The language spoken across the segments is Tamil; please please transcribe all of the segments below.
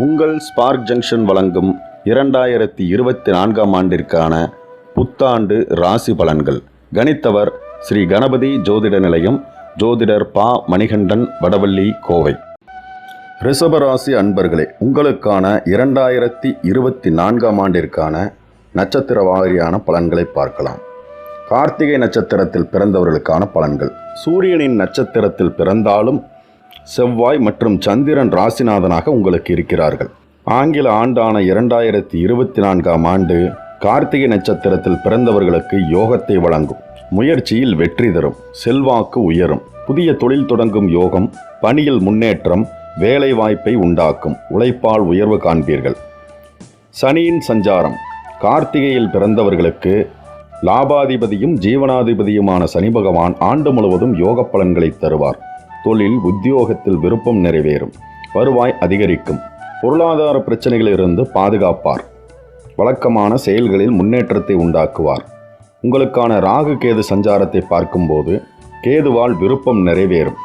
உங்கள் ஸ்பார்க் ஜங்ஷன் வழங்கும் 2024ஆம் ஆண்டிற்கான புத்தாண்டு ராசி பலன்கள். கணித்தவர் ஸ்ரீ கணபதி ஜோதிட நிலையம், ஜோதிடர் பா. மணிகண்டன், வடவள்ளி, கோவை. ரிஷபராசி அன்பர்களே, உங்களுக்கான 2024ஆம் ஆண்டிற்கான நட்சத்திர வாரியான பலன்களை பார்க்கலாம். கார்த்திகை நட்சத்திரத்தில் பிறந்தவர்களுக்கான பலன்கள். சூரியனின் நட்சத்திரத்தில் பிறந்தாலும் செவ்வாய் மற்றும் சந்திரன் ராசிநாதனாக உங்களுக்கு இருக்கிறார்கள். ஆங்கில ஆண்டான 2024ஆம் ஆண்டு கார்த்திகை நட்சத்திரத்தில் பிறந்தவர்களுக்கு யோகத்தை வழங்கும். முயற்சியில் வெற்றி தரும். செல்வாக்கு உயரும். புதிய தொழில் தொடங்கும் யோகம். பணியில் முன்னேற்றம். வேலை வாய்ப்பை உண்டாக்கும். உழைப்பால் உயர்வு காண்பீர்கள். சனியின் சஞ்சாரம். கார்த்திகையில் பிறந்தவர்களுக்கு லாபாதிபதியும் ஜீவனாதிபதியுமான சனி பகவான் ஆண்டு முழுவதும் யோக பலன்களை தருவார். தொழில் உத்தியோகத்தில் விருப்பம் நிறைவேறும். வருவாய் அதிகரிக்கும். பொருளாதார பிரச்சனைகளிலிருந்து பாதுகாப்பார். வழக்கமான செயல்களில் முன்னேற்றத்தை உண்டாக்குவார். உங்களுக்கான ராகு கேது சஞ்சாரத்தை பார்க்கும்போது கேதுவால் விருப்பம் நிறைவேறும்.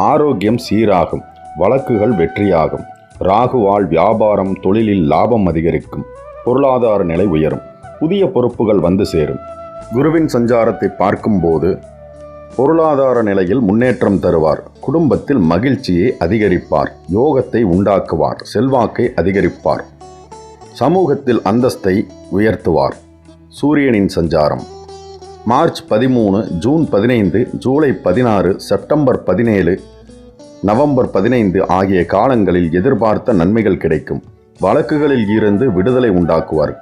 ஆரோக்கியம் சீராகும். வழக்குகள் வெற்றியாகும். ராகுவால் வியாபாரம் தொழிலில் லாபம் அதிகரிக்கும். பொருளாதார நிலை உயரும். புதிய பொறுப்புகள் வந்து சேரும். குருவின் சஞ்சாரத்தை பார்க்கும்போது பொருளாதார நிலையில் முன்னேற்றம் தருவார். குடும்பத்தில் மகிழ்ச்சியை அதிகரிப்பார். யோகத்தை உண்டாக்குவார். செல்வாக்கை அதிகரிப்பார். சமூகத்தில் அந்தஸ்தை உயர்த்துவார். சூரியனின் சஞ்சாரம். March 13, June 15, July 16, September 17, November 15 ஆகிய காலங்களில் எதிர்பார்த்த நன்மைகள் கிடைக்கும். வழக்குகளில் இருந்து விடுதலை உண்டாக்குவார்.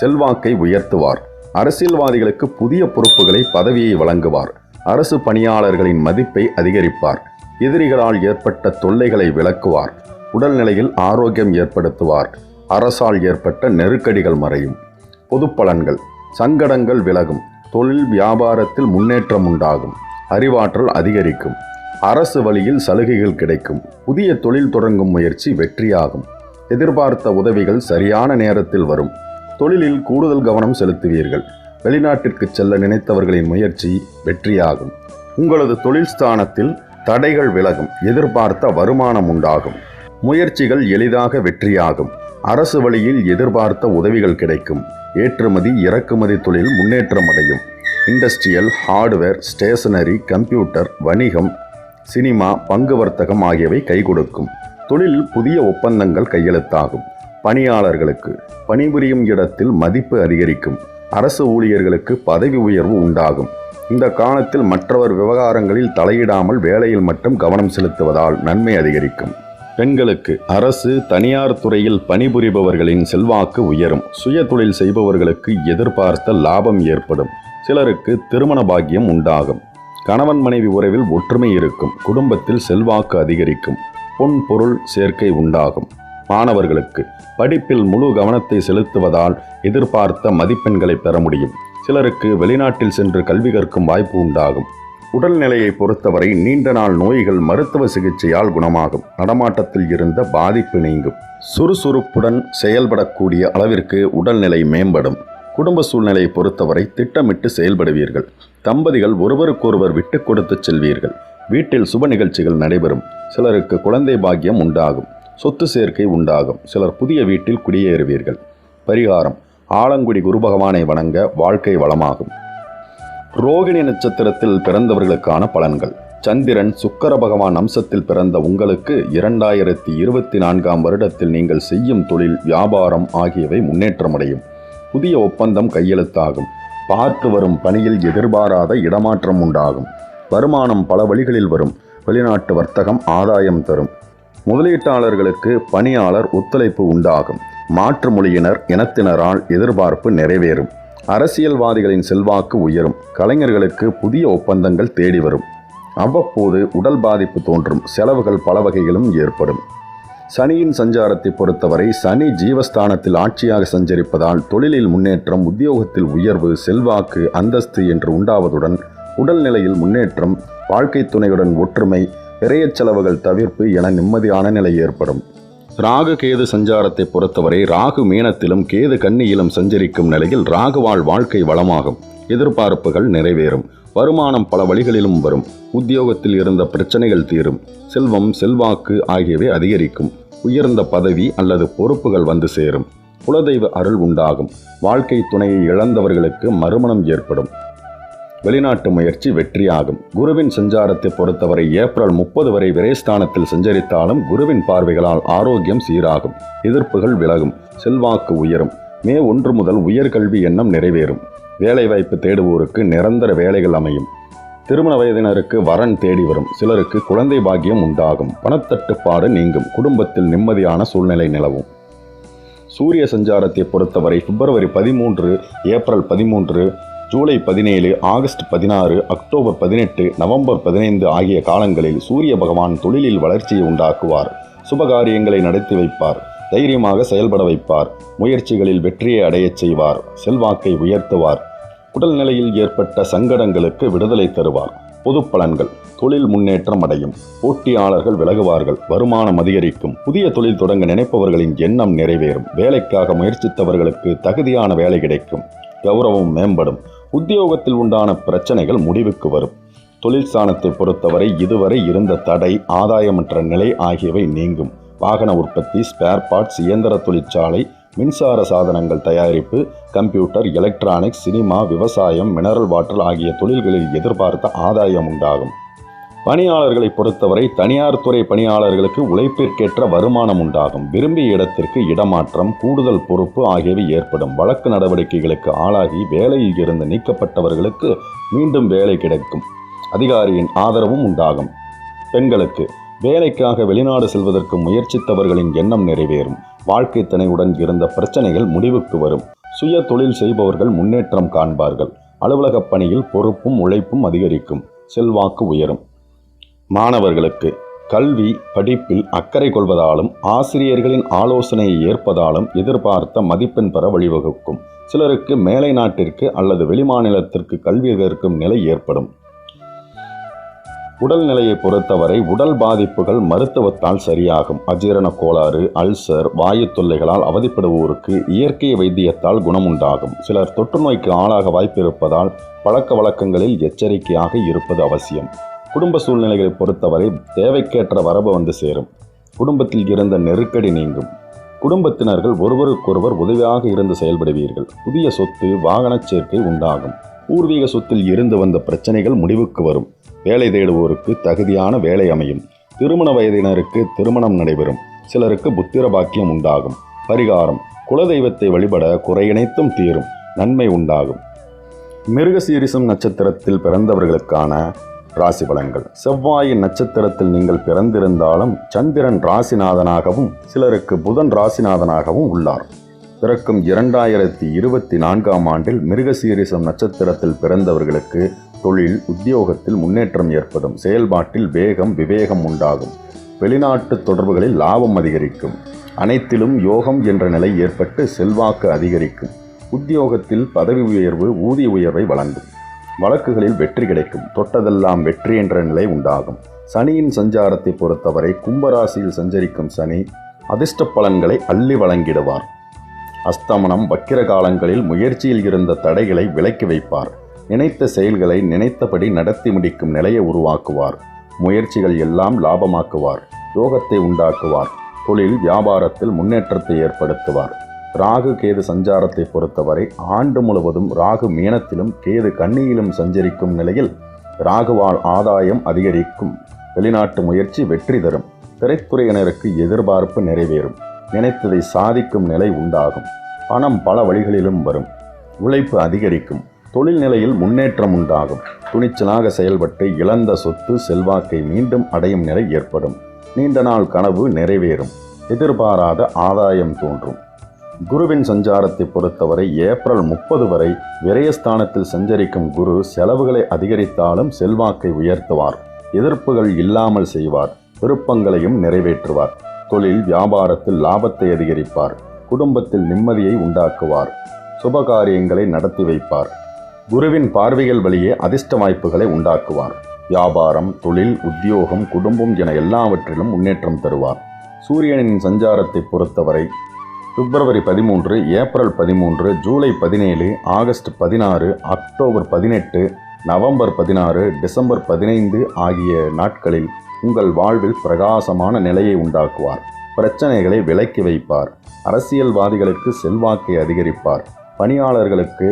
செல்வாக்கை உயர்த்துவார். அரசியல்வாதிகளுக்கு புதிய பொறுப்புகளை பதவியை வழங்குவார். அரசு பணியாளர்களின் மதிப்பை அதிகரிப்பார். எதிரிகளால் ஏற்பட்ட தொல்லைகளை விலக்குவார். உடல்நிலையில் ஆரோக்கியம் ஏற்படுத்துவார். அரசால் ஏற்பட்ட நெருக்கடிகள் மறையும். பொது பலன்கள். சங்கடங்கள் விலகும். தொழில் வியாபாரத்தில் முன்னேற்றம் உண்டாகும். அறிவாற்றல் அதிகரிக்கும். அரசு வழியில் சலுகைகள் கிடைக்கும். புதிய தொழில் தொடங்கும் முயற்சி வெற்றியாகும். எதிர்பார்த்த உதவிகள் சரியான நேரத்தில் வரும். தொழிலில் கூடுதல் கவனம் செலுத்துவீர்கள். வெளிநாட்டிற்கு செல்ல நினைத்தவர்களின் முயற்சி வெற்றியாகும். உங்களது தொழில் ஸ்தானத்தில் தடைகள் விலகும். எதிர்பார்த்த வருமானம் உண்டாகும். முயற்சிகள் எளிதாக வெற்றியாகும். அரசு வழியில் எதிர்பார்த்த உதவிகள் கிடைக்கும். ஏற்றுமதி இறக்குமதி தொழில் முன்னேற்றம் அடையும். இண்டஸ்ட்ரியல், ஹார்ட்வேர், ஸ்டேஷனரி, கம்ப்யூட்டர், வணிகம், சினிமா, பங்கு வர்த்தகம் ஆகியவை கை கொடுக்கும். தொழிலில் புதிய ஒப்பந்தங்கள் கையெழுத்தாகும். பணியாளர்களுக்கு பணிபுரியும் இடத்தில் மதிப்பு அதிகரிக்கும். அரசு ஊழியர்களுக்கு பதவி உயர்வு உண்டாகும். இந்த காலத்தில் மற்றவர் விவகாரங்களில் தலையிடாமல் வேலையில் மட்டும் கவனம் செலுத்துவதால் நன்மை அதிகரிக்கும். பெண்களுக்கு அரசு, தனியார் துறையில் பணிபுரிபவர்களின் செல்வாக்கு உயரும். சுய தொழில் செய்பவர்களுக்கு எதிர்பார்த்த லாபம் ஏற்படும். சிலருக்கு திருமண பாக்கியம் உண்டாகும். கணவன் மனைவி உறவில் ஒற்றுமை இருக்கும். குடும்பத்தில் செல்வாக்கு அதிகரிக்கும். பொன் பொருள் சேர்க்கை உண்டாகும். மாணவர்களுக்கு படிப்பில் முழு கவனத்தை செலுத்துவதால் எதிர்பார்த்த மதிப்பெண்களை பெற முடியும். சிலருக்கு வெளிநாட்டில் சென்று கல்வி கற்கும் வாய்ப்பு உண்டாகும். உடல்நிலையை பொறுத்தவரை நீண்ட நாள் நோய்கள் மருத்துவ சிகிச்சையால் குணமாகும். நடமாட்டத்தில் இருந்த பாதிப்பு நீங்கும். சுறுசுறுப்புடன் செயல்படக்கூடிய அளவிற்கு உடல்நிலை மேம்படும். குடும்ப சூழ்நிலையை பொறுத்தவரை திட்டமிட்டு செயல்படுவீர்கள். தம்பதிகள் ஒருவருக்கொருவர் விட்டு கொடுத்து செல்வீர்கள். வீட்டில் சுப நிகழ்ச்சிகள் நடைபெறும். சிலருக்கு குழந்தை பாக்கியம் உண்டாகும். சொத்து சேர்க்கை உண்டாகும். சிலர் புதிய வீட்டில் குடியேறுவீர்கள். பரிகாரம். ஆலங்குடி குரு பகவானை வணங்க வாழ்க்கை வளமாகும். ரோகிணி நட்சத்திரத்தில் பிறந்தவர்களுக்கான பலன்கள். சந்திரன் சுக்கிர பகவான் அம்சத்தில் பிறந்த உங்களுக்கு 2024ஆம் வருடத்தில் நீங்கள் செய்யும் தொழில், வியாபாரம் ஆகியவை முன்னேற்றமடையும். புதிய ஒப்பந்தம் கையெழுத்தாகும். பார்த்து வரும் பணியில் எதிர்பாராத இடமாற்றம் உண்டாகும். வருமானம் பல வழிகளில் வரும். வெளிநாட்டு வர்த்தகம் ஆதாயம் தரும். முதலீட்டாளர்களுக்கு பணியாளர் ஒத்துழைப்பு உண்டாகும். மாற்று மொழியினர் இனத்தினரால் எதிர்பார்ப்பு நிறைவேறும். அரசியல்வாதிகளின் செல்வாக்கு உயரும். கலைஞர்களுக்கு புதிய ஒப்பந்தங்கள் தேடி வரும். அவ்வப்போது உடல் பாதிப்பு தோன்றும். செலவுகள் பல வகையிலும் ஏற்படும். சனியின் சஞ்சாரத்தை பொறுத்தவரை சனி ஜீவஸ்தானத்தில் ஆட்சியாக சஞ்சரிப்பதால் தொழிலில் முன்னேற்றம், உத்தியோகத்தில் உயர்வு, செல்வாக்கு, அந்தஸ்து என்று உண்டாவதுடன் உடல்நிலையில் முன்னேற்றம், வாழ்க்கை துணையுடன் ஒற்றுமை, விரைய செலவுகள் தவிர்ப்பு என நிம்மதியான நிலை ஏற்படும். ராகு கேது சஞ்சாரத்தை பொறுத்தவரை ராகு மீனத்திலும் கேது கன்னியிலும் சஞ்சரிக்கும் நிலையில் ராகுவால் வாழ்க்கை வளமாகும். எதிர்பார்ப்புகள் நிறைவேறும். வருமானம் பல வழிகளிலும் வரும். உத்தியோகத்தில் இருந்த பிரச்சனைகள் தீரும். செல்வம், செல்வாக்கு ஆகியவை அதிகரிக்கும். உயர்ந்த பதவி அல்லது பொறுப்புகள் வந்து சேரும். குலதெய்வ அருள் உண்டாகும். வாழ்க்கை துணையை இழந்தவர்களுக்கு மறுமணம் ஏற்படும். வெளிநாட்டு முயற்சி வெற்றியாகும். குருவின் சஞ்சாரத்தை பொறுத்தவரை ஏப்ரல் 30 வரை விரயஸ்தானத்தில் சஞ்சரித்தாலும் குருவின் பார்வைகளால் ஆரோக்கியம் சீராகும். எதிர்ப்புகள் விலகும். செல்வாக்கு உயரும். மே 1 முதல் உயர்கல்வி எண்ணம் நிறைவேறும். வேலைவாய்ப்பு தேடுவோருக்கு நிரந்தர வேலைகள் அமையும். திருமண வயதினருக்கு வரன் தேடி வரும். சிலருக்கு குழந்தை பாக்கியம் உண்டாகும். பணத்தட்டுப்பாடு நீங்கும். குடும்பத்தில் நிம்மதியான சூழ்நிலை நிலவும். சூரிய சஞ்சாரத்தை பொறுத்தவரை பிப்ரவரி 13, April 13, July 17, August 16, October 18, November 15 ஆகிய காலங்களில் சூரிய பகவான் தொழிலில் வளர்ச்சியை உண்டாக்குவார். சுபகாரியங்களை நடத்தி வைப்பார். தைரியமாக செயல்பட வைப்பார். முயற்சிகளில் வெற்றியை அடையச் செய்வார். செல்வாக்கை உயர்த்துவார். உடல்நிலையில் ஏற்பட்ட சங்கடங்களுக்கு விடுதலை தருவார். பொது பலன்கள்: தொழில் முன்னேற்றம் அடையும். போட்டியாளர்கள் விலகுவார்கள். வருமானம் அதிகரிக்கும். புதிய தொழில் தொடங்க நினைப்பவர்களின் எண்ணம் நிறைவேறும். வேலைக்காக முயற்சித்தவர்களுக்கு தகுதியான வேலை கிடைக்கும். கௌரவம் மேம்படும். உத்தியோகத்தில் உண்டான பிரச்சனைகள் முடிவுக்கு வரும். தொழில் ஸ்தானத்தை பொறுத்தவரை இதுவரை இருந்த தடை, ஆதாயமற்ற நிலை ஆகியவை நீங்கும். வாகன உற்பத்தி, ஸ்பேர் பார்ட்ஸ், இயந்திர தொழிற்சாலை, மின்சார சாதனங்கள் தயாரிப்பு, கம்ப்யூட்டர், எலக்ட்ரானிக்ஸ், சினிமா, விவசாயம், மினரல் வாட்டர் ஆகிய தொழில்களில் எதிர்பார்த்த ஆதாயம் உண்டாகும். பணியாளர்களை பொறுத்தவரை தனியார் துறை பணியாளர்களுக்கு உழைப்பிற்கேற்ற வருமானம் உண்டாகும். விரும்பிய இடத்திற்கு இடமாற்றம், கூடுதல் பொறுப்பு ஆகியவை ஏற்படும். வழக்கு நடவடிக்கைகளுக்கு ஆளாகி வேலையில் இருந்து நீக்கப்பட்டவர்களுக்கு மீண்டும் வேலை கிடைக்கும். அதிகாரியின் ஆதரவும் உண்டாகும். பெண்களுக்கு வேலைக்காக வெளிநாடு செல்வதற்கு முயற்சித்தவர்களின் எண்ணம் நிறைவேறும். வாழ்க்கை துணையுடன் இருந்த பிரச்சனைகள் முடிவுக்கு வரும். சுய தொழில் செய்பவர்கள் முன்னேற்றம் காண்பார்கள். அலுவலக பணியில் பொறுப்பும் உழைப்பும் அதிகரிக்கும். செல்வாக்கு உயரும். மாணவர்களுக்கு கல்வி படிப்பில் அக்கறை கொள்வதாலும் ஆசிரியர்களின் ஆலோசனையை ஏற்பதாலும் எதிர்பார்த்த மதிப்பெண் பெற வழிவகுக்கும். சிலருக்கு மேலை நாட்டிற்கு அல்லது வெளிமாநிலத்திற்கு கல்வி கற்கும் நிலை ஏற்படும். உடல்நிலையை பொறுத்தவரை உடல் பாதிப்புகள் மருத்துவத்தால் சரியாகும். அஜீரண கோளாறு, அல்சர், வாயு தொல்லைகளால் அவதிப்படுவோருக்கு இயற்கை வைத்தியத்தால் குணமுண்டாகும். சிலர் தொற்று நோய்க்கு ஆளாக வாய்ப்பு இருப்பதால் பழக்க வழக்கங்களில் எச்சரிக்கையாக இருப்பது அவசியம். குடும்ப சூழ்நிலைகளை பொறுத்தவரை தேவைக்கேற்ற வரவு வந்து சேரும். குடும்பத்தில் இருந்த நெருக்கடி நீங்கும். குடும்பத்தினர்கள் ஒருவருக்கொருவர் உதவியாக இருந்து செயல்படுவீர்கள். புதிய சொத்து, வாகன சேர்க்கை உண்டாகும். பூர்வீக சொத்தில் இருந்து வந்த பிரச்சனைகள் முடிவுக்கு வரும். வேலை தேடுவோருக்கு தகுதியான வேலை அமையும். திருமண வயதினருக்கு திருமணம் நடைபெறும். சிலருக்கு புத்திர பாக்கியம் உண்டாகும். பரிகாரம்: குலதெய்வத்தை வழிபட குறையனைத்தும் தீரும். நன்மை உண்டாகும். மிருகசீரிசம் நட்சத்திரத்தில் பிறந்தவர்களுக்கான ராசி பலன்கள். செவ்வாயின் நட்சத்திரத்தில் நீங்கள் பிறந்திருந்தாலும் சந்திரன் ராசிநாதனாகவும் சிலருக்கு புதன் ராசிநாதனாகவும் உள்ளார். பிறக்கும் 2024ஆம் ஆண்டில் மிருகசீரிசம் நட்சத்திரத்தில் பிறந்தவர்களுக்கு தொழில், உத்தியோகத்தில் முன்னேற்றம் ஏற்படும். செயல்பாட்டில் வேகம், விவேகம் உண்டாகும். வெளிநாட்டு தொடர்புகளில் லாபம் அதிகரிக்கும். அனைத்திலும் யோகம் என்ற நிலை ஏற்பட்டு செல்வாக்கு அதிகரிக்கும். உத்தியோகத்தில் பதவி உயர்வு, ஊதிய உயர்வை வழங்கும். வழக்குகளில் வெற்றி கிடைக்கும். தொட்டதெல்லாம் வெற்றி என்ற நிலை உண்டாகும். சனியின் சஞ்சாரத்தை பொறுத்தவரை கும்பராசியில் சஞ்சரிக்கும் சனி அதிர்ஷ்ட பலன்களை அள்ளி வழங்கிடுவார். அஸ்தமனம், வக்கிர காலங்களில் முயற்சியில் இருந்த தடைகளை விலக்கி வைப்பார். நினைத்த செயல்களை நினைத்தபடி நடத்தி முடிக்கும் நிலையை உருவாக்குவார். முயற்சிகள் எல்லாம் லாபமாக்குவார். யோகத்தை உண்டாக்குவார். தொழில் வியாபாரத்தில் முன்னேற்றத்தை ஏற்படுத்துவார். ராகு கேது சஞ்சாரத்தை பொறுத்தவரை ஆண்டு முழுவதும் ராகு மீனத்திலும் கேது கன்னியிலும் சஞ்சரிக்கும் நிலையில் ராகுவால் ஆதாயம் அதிகரிக்கும். வெளிநாட்டு முயற்சி வெற்றி தரும். திரைத்துறையினருக்கு எதிர்பார்ப்பு நிறைவேறும். நினைத்ததை சாதிக்கும் நிலை உண்டாகும். பணம் பல வழிகளிலும் வரும். உழைப்பு அதிகரிக்கும். தொழில் நிலையில் முன்னேற்றம் உண்டாகும். துணிச்சலாக செயல்பட்டு இழந்த சொத்து, செல்வாக்கை மீண்டும் அடையும் நிலை ஏற்படும். நீண்ட நாள் கனவு நிறைவேறும். எதிர்பாராத ஆதாயம் தோன்றும். குருவின் சஞ்சாரத்தை பொறுத்தவரை ஏப்ரல் 30 வரை விரயஸ்தானத்தில் சஞ்சரிக்கும் குரு செலவுகளை அதிகரித்தாலும் செல்வாக்கை உயர்த்துவார். எதிர்ப்புகள் இல்லாமல் செய்வார். விருப்பங்களையும் நிறைவேற்றுவார். தொழில் வியாபாரத்தில் லாபத்தை அதிகரிப்பார். குடும்பத்தில் நிம்மதியை உண்டாக்குவார். சுபகாரியங்களை நடத்தி வைப்பார். குருவின் பார்வைகள் வழியே அதிர்ஷ்ட வாய்ப்புகளை உண்டாக்குவார். வியாபாரம், தொழில், உத்தியோகம், குடும்பம் என எல்லாவற்றிலும் முன்னேற்றம் தருவார். சூரியனின் சஞ்சாரத்தை பொறுத்தவரை பிப்ரவரி 13, April 13, July 17, August 16, October 18, November 16, December 15 ஆகிய நாட்களில் உங்கள் வாழ்வில் பிரகாசமான நிலையை உண்டாக்குவார். பிரச்சனைகளை விலக்கி வைப்பார். அரசியல்வாதிகளுக்கு செல்வாக்கை அதிகரிப்பார். பணியாளர்களுக்கு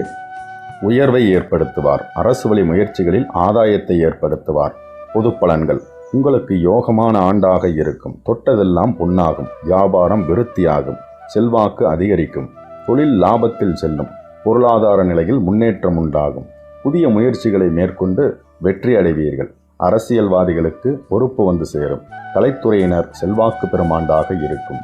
உயர்வை ஏற்படுத்துவார். அரசு வழி முயற்சிகளில் ஆதாயத்தை ஏற்படுத்துவார். பொது பலன்கள்: உங்களுக்கு யோகமான ஆண்டாக இருக்கும். தொட்டதெல்லாம் பொன்னாகும். வியாபாரம் விருத்தியாகும். செல்வாக்கு அதிகரிக்கும். தொழில் லாபத்தில் செல்லும். பொருளாதார நிலையில் முன்னேற்றம் உண்டாகும். புதிய முயற்சிகளை மேற்கொண்டு வெற்றி அடைவீர்கள். அரசியல்வாதிகளுக்கு பொறுப்பு வந்து சேரும். கலைத்துறையினர் செல்வாக்கு பெறும் ஆண்டாக இருக்கும்.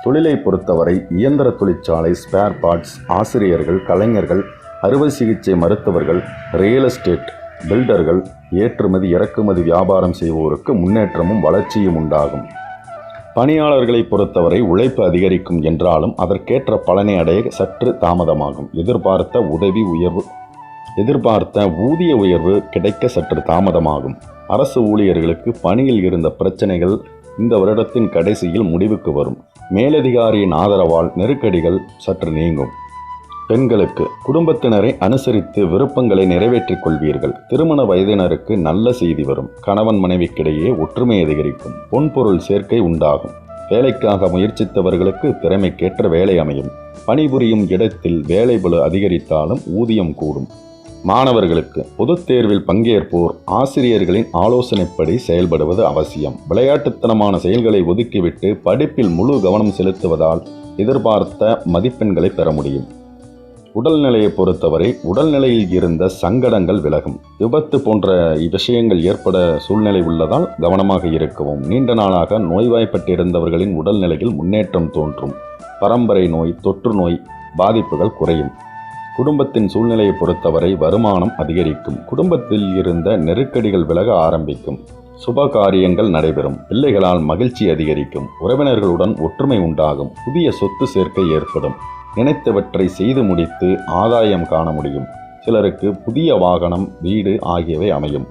தொழிலை பொறுத்தவரை இயந்திர தொழிற்சாலை, ஸ்பேர் பார்ட்ஸ், ஆசிரியர்கள், கலைஞர்கள், அறுவை சிகிச்சை மருத்துவர்கள், ரியல் எஸ்டேட், பில்டர்கள், ஏற்றுமதி இறக்குமதி வியாபாரம் செய்வோருக்கு முன்னேற்றமும் வளர்ச்சியும் உண்டாகும். பணியாளர்களை பொறுத்தவரை உழைப்பு அதிகரிக்கும் என்றாலும் அதற்கேற்ற பலனை அடைய சற்று தாமதமாகும். எதிர்பார்த்த ஊதிய உயர்வு கிடைக்க சற்று தாமதமாகும். அரசு ஊழியர்களுக்கு பணியில் இருந்த பிரச்சனைகள் இந்த வருடத்தின் கடைசியில் முடிவுக்கு வரும். மேலதிகாரியின் ஆதரவால் நெருக்கடிகள் சற்று நீங்கும். பெண்களுக்கு குடும்பத்தினரை அனுசரித்து விருப்பங்களை நிறைவேற்றிக் கொள்வீர்கள். திருமண வயதினருக்கு நல்ல செய்தி வரும். கணவன் மனைவிக்கிடையே ஒற்றுமை அதிகரிக்கும். பொன்பொருள் சேர்க்கை உண்டாகும். வேலைக்காக முயற்சித்தவர்களுக்கு திறமைக்கேற்ற வேலை அமையும். பணிபுரியும் இடத்தில் வேலைபளு அதிகரித்தாலும் ஊதியம் கூடும். மாணவர்களுக்கு பொதுத் தேர்வில் பங்கேற்போர் ஆசிரியர்களின் ஆலோசனைப்படி செயல்படுவது அவசியம். விளையாட்டுத்தனமான செயல்களை ஒதுக்கிவிட்டு படிப்பில் முழு கவனம் செலுத்துவதால் எதிர்பார்த்த மதிப்பெண்களை பெற முடியும். உடல்நிலையை பொறுத்தவரை உடல்நிலையில் இருந்த சங்கடங்கள் விலகும். விபத்து போன்ற விஷயங்கள் ஏற்பட சூழ்நிலை உள்ளதால் கவனமாக இருக்கவும். நீண்ட நாளாக நோய்வாய்ப்பட்டிருந்தவர்களின் உடல்நிலையில் முன்னேற்றம் தோன்றும். பரம்பரை நோய், தொற்று நோய் பாதிப்புகள் குறையும். குடும்பத்தின் சூழ்நிலையை பொறுத்தவரை வருமானம் அதிகரிக்கும். குடும்பத்தில் இருந்த நெருக்கடிகள் விலக ஆரம்பிக்கும். சுப காரியங்கள் நடைபெறும். பிள்ளைகளால் மகிழ்ச்சி அதிகரிக்கும். உறவினர்களுடன் ஒற்றுமை உண்டாகும். புதிய சொத்து சேர்க்கை ஏற்படும். நினைத்தவற்றை செய்து முடித்து ஆதாயம் காண முடியும். சிலருக்கு புதிய வாகனம், வீடு ஆகியவை அமையும்.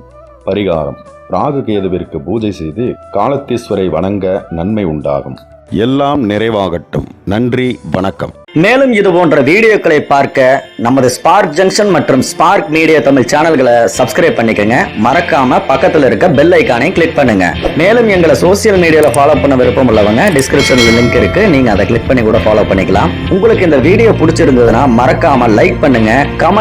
பரிகாரம்: ராகு கேதுவிற்கு பூஜை செய்து காலத்தீஸ்வரை வணங்க நன்மை உண்டாகும். எல்லாம் நிறைவாகட்டும். நன்றி, வணக்கம். மேலும் இது போன்ற வீடியோக்களை பார்க்க நமது ஸ்பார்க் ஜங்ஷன் மற்றும் ஸ்பார்க் மீடியா தமிழ் சேனல்களை சப்ஸ்கிரைப் பண்ணிக்கங்க. மறக்காம பக்கத்துல இருக்க பெல் ஐகானை கிளிக் பண்ணுங்க. மேலும் எங்களை சோசியல் மீடியால ஃபாலோ பண்ண விருப்பம் உள்ளவங்க டிஸ்கிரிப்ஷன்ல லிங்க் இருக்கு, நீங்க அதை கிளிக் பண்ணி கூட ஃபாலோ பண்ணிக்கலாம். உங்களுக்கு இந்த வீடியோ பிடிச்சிருந்ததுன்னா மறக்காம லைக் பண்ணுங்க, கமெண்ட்